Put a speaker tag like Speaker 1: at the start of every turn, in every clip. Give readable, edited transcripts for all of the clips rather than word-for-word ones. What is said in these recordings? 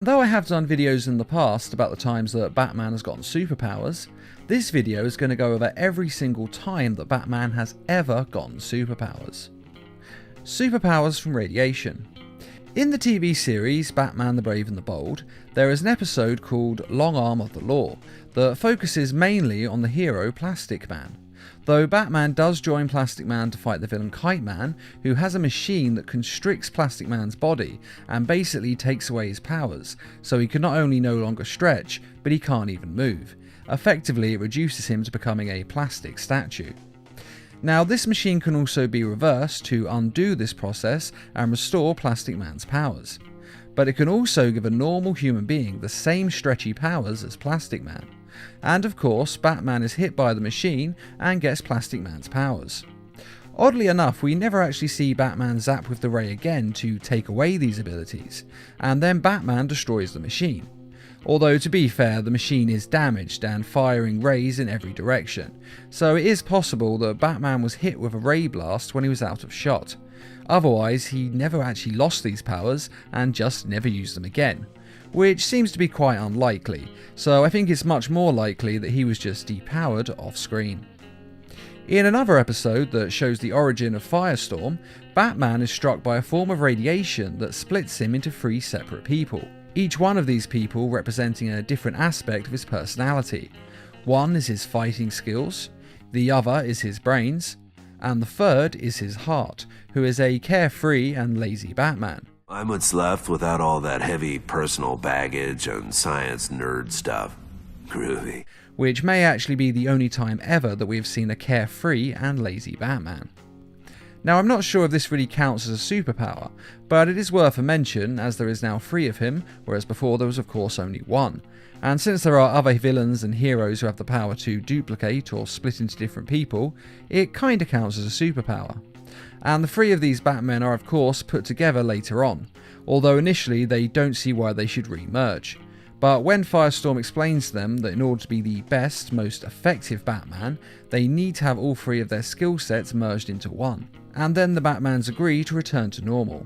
Speaker 1: Though I have done videos in the past about the times that Batman has gotten superpowers, this video is going to go over every single time that Batman has ever gotten superpowers. Superpowers from radiation. In the TV series Batman the Brave and the Bold, there is an episode called Long Arm of the Law that focuses mainly on the hero Plastic Man. Though Batman does join Plastic Man to fight the villain Kite Man, who has a machine that constricts Plastic Man's body and basically takes away his powers, so he can not only no longer stretch, but he can't even move. Effectively, it reduces him to becoming a plastic statue. Now, this machine can also be reversed to undo this process and restore Plastic Man's powers. But it can also give a normal human being the same stretchy powers as Plastic Man. And of course, Batman is hit by the machine and gets Plastic Man's powers. Oddly enough, we never actually see Batman zap with the ray again to take away these abilities, and then Batman destroys the machine. Although to be fair, the machine is damaged and firing rays in every direction, so it is possible that Batman was hit with a ray blast when he was out of shot. Otherwise, he never actually lost these powers and just never used them again, which seems to be quite unlikely, so I think it's much more likely that he was just depowered off screen. In another episode that shows the origin of Firestorm, Batman is struck by a form of radiation that splits him into 3 separate people. Each one of these people representing a different aspect of his personality. One is his fighting skills, the other is his brains, and the third is his heart, who is a carefree and lazy Batman.
Speaker 2: I'm what's left without all that heavy personal baggage and science nerd stuff. Groovy.
Speaker 1: Which may actually be the only time ever that we have seen a carefree and lazy Batman. Now, I'm not sure if this really counts as a superpower, but it is worth a mention as there is now 3 of him, whereas before there was of course only 1. And since there are other villains and heroes who have the power to duplicate or split into different people, it kinda counts as a superpower. And the 3 of these Batmen are of course put together later on, although initially they don't see why they should re-merge. But when Firestorm explains to them that in order to be the best, most effective Batman, they need to have all 3 of their skill sets merged into one. And then the Batmans agree to return to normal.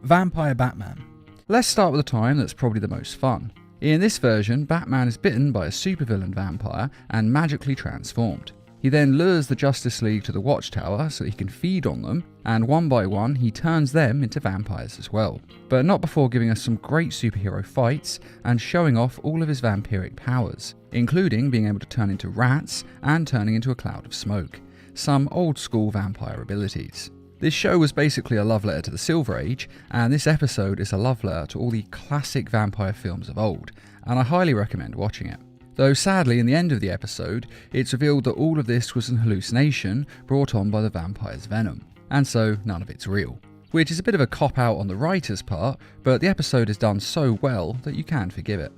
Speaker 1: Vampire Batman. Let's start with the time that's probably the most fun. In this version, Batman is bitten by a supervillain vampire and magically transformed. He then lures the Justice League to the Watchtower so he can feed on them, and one by one he turns them into vampires as well. But not before giving us some great superhero fights and showing off all of his vampiric powers, including being able to turn into rats and turning into a cloud of smoke. Some old school vampire abilities. This show was basically a love letter to the Silver Age, and this episode is a love letter to all the classic vampire films of old, and I highly recommend watching it. Though sadly, in the end of the episode, it's revealed that all of this was an hallucination brought on by the vampire's venom, and so none of it's real. Which is a bit of a cop-out on the writer's part, but the episode is done so well that you can forgive it.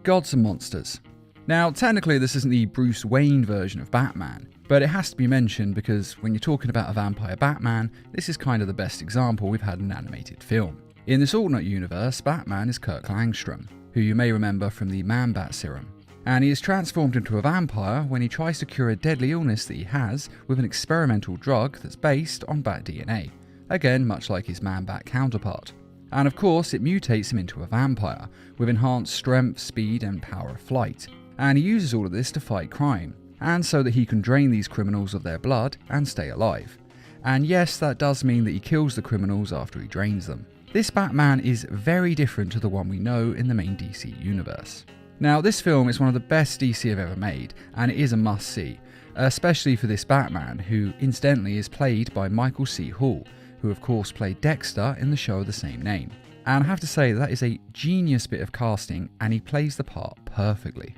Speaker 1: Gods and Monsters. Now, technically this isn't the Bruce Wayne version of Batman, but it has to be mentioned because when you're talking about a vampire Batman, this is kind of the best example we've had in an animated film. In this alternate universe, Batman is Kirk Langstrom, who you may remember from the Man-Bat serum. And he is transformed into a vampire when he tries to cure a deadly illness that he has with an experimental drug that's based on bat DNA. Again, much like his Man-Bat counterpart. And of course, it mutates him into a vampire, with enhanced strength, speed, and power of flight. And he uses all of this to fight crime, and so that he can drain these criminals of their blood and stay alive. And yes, that does mean that he kills the criminals after he drains them. This Batman is very different to the one we know in the main DC universe. Now, this film is one of the best DC have ever made, and it is a must-see, especially for this Batman, who incidentally is played by Michael C. Hall, who of course played Dexter in the show of the same name. And I have to say that is a genius bit of casting, and he plays the part perfectly.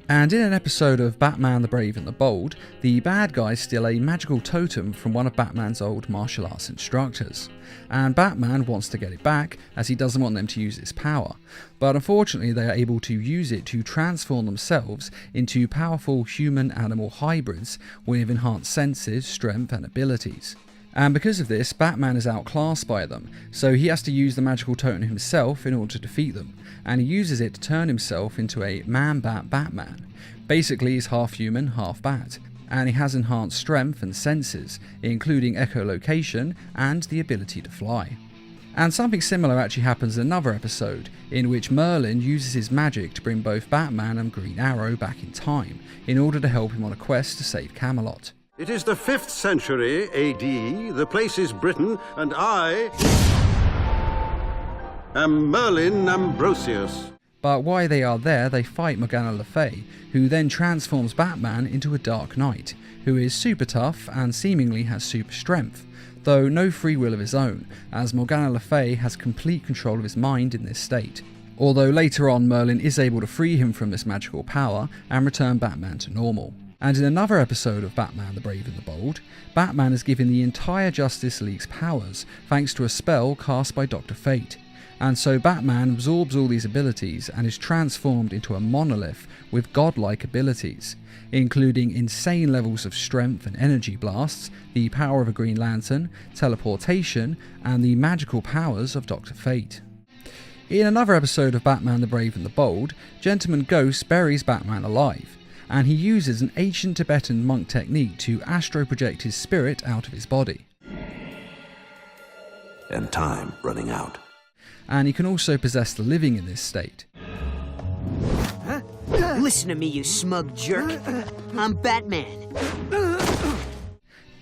Speaker 1: And in an episode of Batman the Brave and the Bold, the bad guys steal a magical totem from one of Batman's old martial arts instructors. And Batman wants to get it back as he doesn't want them to use its power. But unfortunately they are able to use it to transform themselves into powerful human-animal hybrids with enhanced senses, strength and abilities. And because of this, Batman is outclassed by them, so he has to use the magical totem himself in order to defeat them, and he uses it to turn himself into a Man-Bat Batman. Basically, he's half human, half bat, and he has enhanced strength and senses, including echolocation and the ability to fly. And something similar actually happens in another episode, in which Merlin uses his magic to bring both Batman and Green Arrow back in time, in order to help him on a quest to save Camelot.
Speaker 3: It is the 5th century A.D., the place is Britain, and I am Merlin Ambrosius.
Speaker 1: But while they are there, they fight Morgana Le Fay, who then transforms Batman into a Dark Knight, who is super tough and seemingly has super strength, though no free will of his own, as Morgana Le Fay has complete control of his mind in this state. Although later on Merlin is able to free him from this magical power and return Batman to normal. And in another episode of Batman the Brave and the Bold, Batman is given the entire Justice League's powers thanks to a spell cast by Dr. Fate. And so Batman absorbs all these abilities and is transformed into a monolith with godlike abilities, including insane levels of strength and energy blasts, the power of a Green Lantern, teleportation, and the magical powers of Dr. Fate. In another episode of Batman the Brave and the Bold, Gentleman Ghost buries Batman alive, and he uses an ancient Tibetan monk technique to astro project his spirit out of his body.
Speaker 2: And time running out.
Speaker 1: And he can also possess the living in this state.
Speaker 4: Listen to me, you smug jerk. I'm Batman.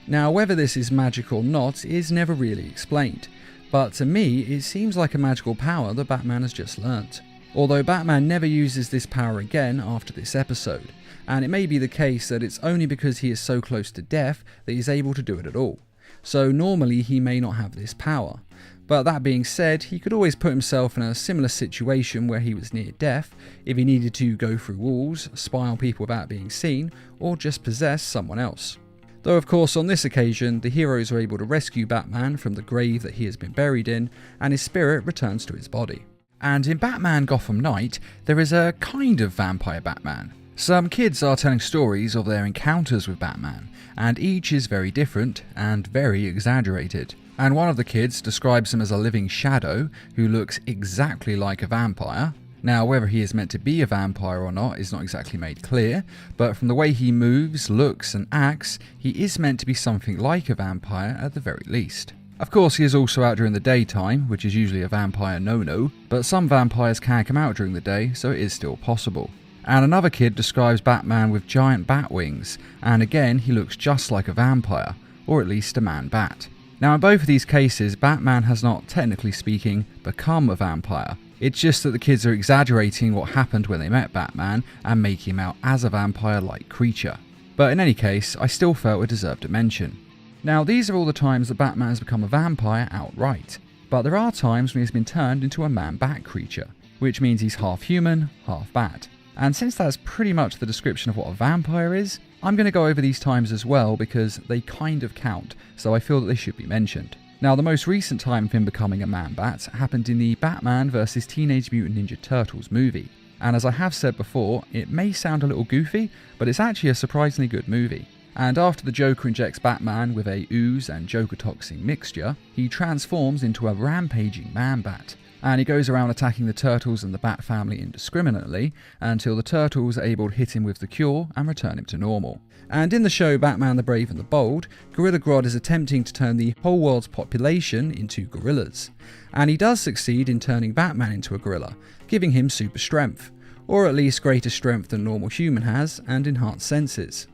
Speaker 1: Now, whether this is magic or not is never really explained, but to me it seems like a magical power that Batman has just learnt. Although Batman never uses this power again after this episode, and it may be the case that it's only because he is so close to death that he's able to do it at all. So normally he may not have this power. But that being said, he could always put himself in a similar situation where he was near death, if he needed to go through walls, spy on people without being seen, or just possess someone else. Though of course on this occasion, the heroes are able to rescue Batman from the grave that he has been buried in, and his spirit returns to his body. And in Batman Gotham Knight, there is a kind of vampire Batman. Some kids are telling stories of their encounters with Batman, and each is very different and very exaggerated. And one of the kids describes him as a living shadow who looks exactly like a vampire. Now, whether he is meant to be a vampire or not is not exactly made clear, but from the way he moves, looks and acts, he is meant to be something like a vampire at the very least. Of course, he is also out during the daytime, which is usually a vampire no-no, but some vampires can come out during the day, so it is still possible. And another kid describes Batman with giant bat wings, and again he looks just like a vampire, or at least a man-bat. Now in both of these cases, Batman has not, technically speaking, become a vampire. It's just that the kids are exaggerating what happened when they met Batman and making him out as a vampire-like creature. But in any case, I still felt it deserved a mention. Now these are all the times that Batman has become a vampire outright, but there are times when he's been turned into a man-bat creature, which means he's half human, half bat. And since that's pretty much the description of what a vampire is, I'm going to go over these times as well because they kind of count, so I feel that they should be mentioned. Now, the most recent time of him becoming a man-bat happened in the Batman vs Teenage Mutant Ninja Turtles movie. And as I have said before, it may sound a little goofy, but it's actually a surprisingly good movie. And after the Joker injects Batman with a ooze and Joker toxin mixture, he transforms into a rampaging man-bat. And he goes around attacking the Turtles and the Bat family indiscriminately until the Turtles are able to hit him with the cure and return him to normal. And in the show Batman the Brave and the Bold, Gorilla Grodd is attempting to turn the whole world's population into gorillas. And he does succeed in turning Batman into a gorilla, giving him super strength, or at least greater strength than a normal human has, and enhanced senses.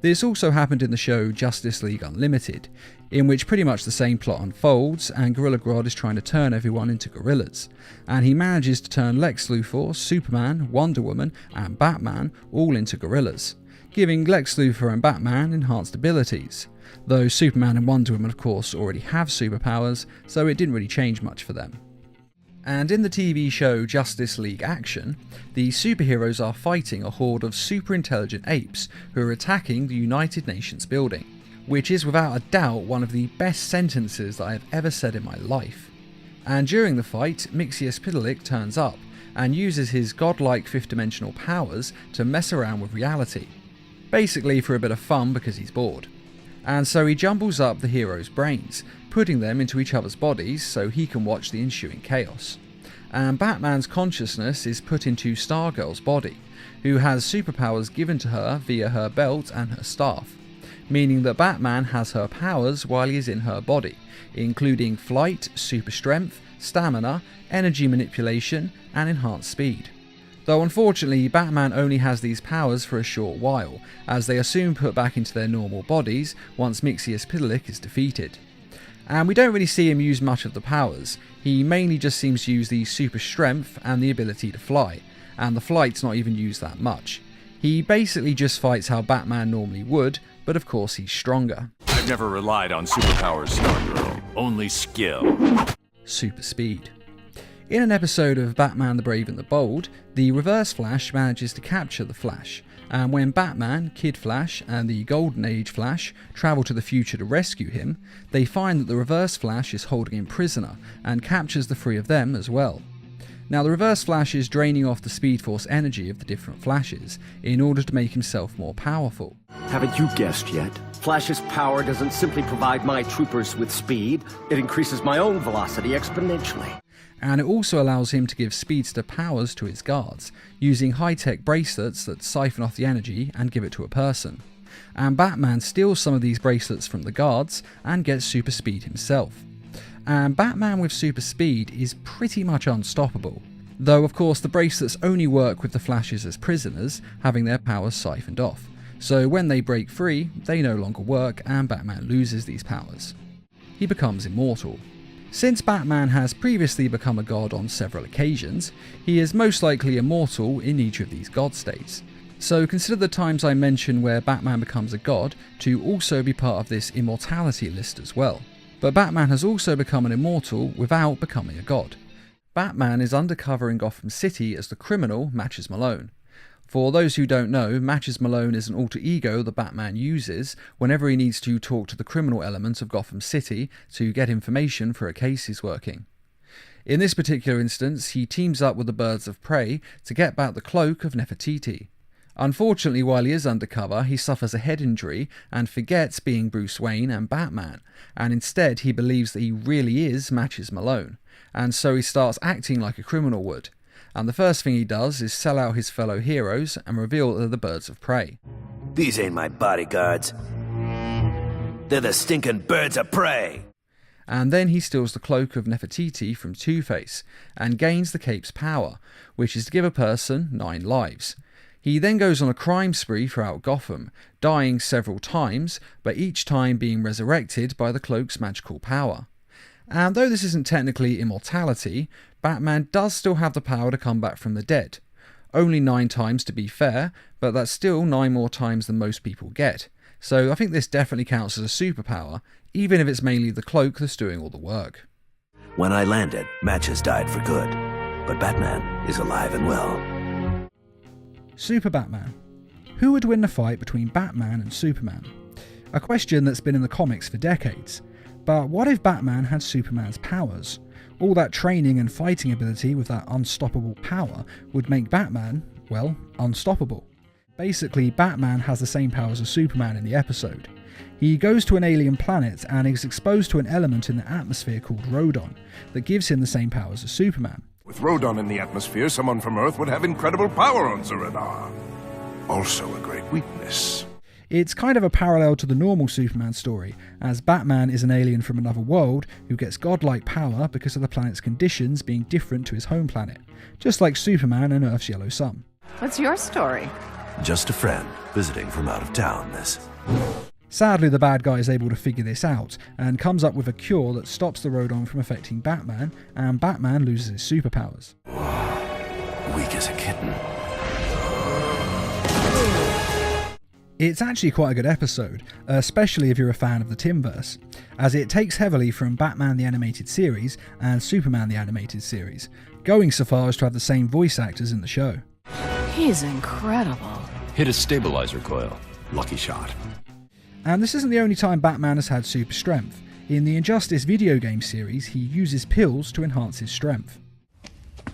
Speaker 1: This also happened in the show Justice League Unlimited, in which pretty much the same plot unfolds and Gorilla Grodd is trying to turn everyone into gorillas, and he manages to turn Lex Luthor, Superman, Wonder Woman and Batman all into gorillas, giving Lex Luthor and Batman enhanced abilities, though Superman and Wonder Woman of course already have superpowers, so it didn't really change much for them. And in the TV show Justice League Action, the superheroes are fighting a horde of super intelligent apes who are attacking the United Nations building, which is without a doubt one of the best sentences that I have ever said in my life. And during the fight, Mxyzptlk turns up and uses his godlike fifth-dimensional powers to mess around with reality, basically for a bit of fun because he's bored. And so he jumbles up the heroes' brains, putting them into each other's bodies so he can watch the ensuing chaos. And Batman's consciousness is put into Stargirl's body, who has superpowers given to her via her belt and her staff, meaning that Batman has her powers while he is in her body, including flight, super strength, stamina, energy manipulation, and enhanced speed. Though unfortunately, Batman only has these powers for a short while, as they are soon put back into their normal bodies once Mxyzptlk is defeated. And we don't really see him use much of the powers. He mainly just seems to use the super strength and the ability to fly, and the flight's not even used that much. He basically just fights how Batman normally would, but of course he's stronger.
Speaker 5: I've never relied on superpowers, Stargirl. Only skill.
Speaker 1: Super speed. In an episode of Batman the Brave and the Bold, the Reverse Flash manages to capture the Flash, and when Batman, Kid Flash, and the Golden Age Flash travel to the future to rescue him, they find that the Reverse Flash is holding him prisoner and captures the three of them as well. Now, the Reverse Flash is draining off the Speed Force energy of the different Flashes in order to make himself more powerful.
Speaker 6: Haven't you guessed yet? Flash's power doesn't simply provide my troopers with speed, it increases my own velocity exponentially.
Speaker 1: And it also allows him to give speedster powers to his guards, using high-tech bracelets that siphon off the energy and give it to a person. And Batman steals some of these bracelets from the guards and gets super speed himself. And Batman with super speed is pretty much unstoppable. Though of course the bracelets only work with the Flashes as prisoners, having their powers siphoned off. So when they break free, they no longer work and Batman loses these powers. He becomes immortal. Since Batman has previously become a god on several occasions, he is most likely immortal in each of these god states. So consider the times I mention where Batman becomes a god to also be part of this immortality list as well. But Batman has also become an immortal without becoming a god. Batman is undercover in Gotham City as the criminal Matches Malone. For those who don't know, Matches Malone is an alter ego that Batman uses whenever he needs to talk to the criminal element of Gotham City to get information for a case he's working. In this particular instance, he teams up with the Birds of Prey to get back the cloak of Nefertiti. Unfortunately, while he is undercover, he suffers a head injury and forgets being Bruce Wayne and Batman, and instead he believes that he really is Matches Malone, and so he starts acting like a criminal would. And the first thing he does is sell out his fellow heroes and reveal that they're the Birds of Prey.
Speaker 2: These ain't my bodyguards. They're the stinking Birds of Prey.
Speaker 1: And then he steals the cloak of Nefertiti from Two-Face and gains the cape's power, which is to give a person 9 lives. He then goes on a crime spree throughout Gotham, dying several times, but each time being resurrected by the cloak's magical power. And though this isn't technically immortality, Batman does still have the power to come back from the dead. Only 9 times to be fair, but that's still 9 more times than most people get. So I think this definitely counts as a superpower, even if it's mainly the cloak that's doing all the work.
Speaker 2: When I landed, Matches died for good, but Batman is alive and well.
Speaker 1: Super Batman. Who would win the fight between Batman and Superman? A question that's been in the comics for decades. But what if Batman had Superman's powers? All that training and fighting ability with that unstoppable power would make Batman, well, unstoppable. Basically, Batman has the same powers as Superman in the episode. He goes to an alien planet and is exposed to an element in the atmosphere called Rodon that gives him the same powers as Superman.
Speaker 5: With Rodon in the atmosphere, someone from Earth would have incredible power on Zuradar. Also a great weakness.
Speaker 1: It's kind of a parallel to the normal Superman story, as Batman is an alien from another world who gets godlike power because of the planet's conditions being different to his home planet, just like Superman and Earth's yellow sun.
Speaker 7: What's your story?
Speaker 2: Just a friend visiting from out of town, miss.
Speaker 1: Sadly, the bad guy is able to figure this out and comes up with a cure that stops the Rodon from affecting Batman, and Batman loses his superpowers.
Speaker 2: Weak as a kitten.
Speaker 1: It's actually quite a good episode, especially if you're a fan of the Timverse, as it takes heavily from Batman the Animated Series and Superman the Animated Series, going so far as to have the same voice actors in the show.
Speaker 7: He's incredible.
Speaker 5: Hit a stabilizer coil. Lucky shot.
Speaker 1: And this isn't the only time Batman has had super strength. In the Injustice video game series, he uses pills to enhance his strength.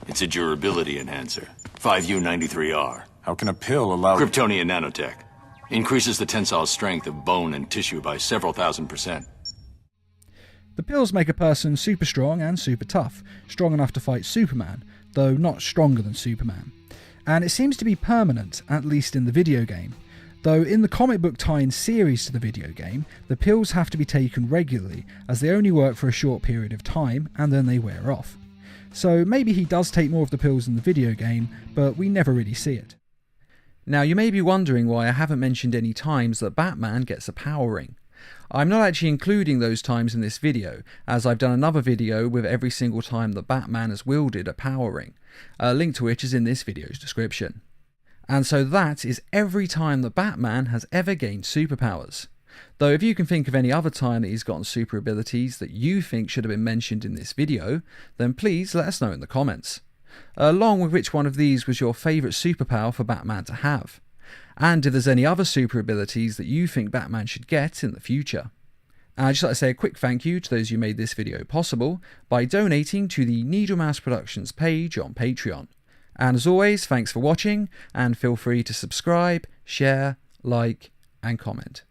Speaker 8: It's a durability enhancer. 5U93R.
Speaker 5: How can a pill allow...
Speaker 8: Kryptonian nanotech. Increases the tensile strength of bone and tissue by several thousand%.
Speaker 1: The pills make a person super strong and super tough, strong enough to fight Superman, though not stronger than Superman. And it seems to be permanent, at least in the video game. Though in the comic book tie-in series to the video game, the pills have to be taken regularly as they only work for a short period of time and then they wear off. So maybe he does take more of the pills in the video game, but we never really see it. Now you may be wondering why I haven't mentioned any times that Batman gets a power ring. I'm not actually including those times in this video, as I've done another video with every single time that Batman has wielded a power ring, a link to which is in this video's description. And so that is every time that Batman has ever gained superpowers. Though if you can think of any other time that he's gotten super abilities that you think should have been mentioned in this video, then please let us know in the comments. Along with which one of these was your favourite superpower for Batman to have. And if there's any other super abilities that you think Batman should get in the future. And I'd just like to say a quick thank you to those who made this video possible by donating to the Needle Mouse Productions page on Patreon. And as always, thanks for watching, and feel free to subscribe, share, like, and comment.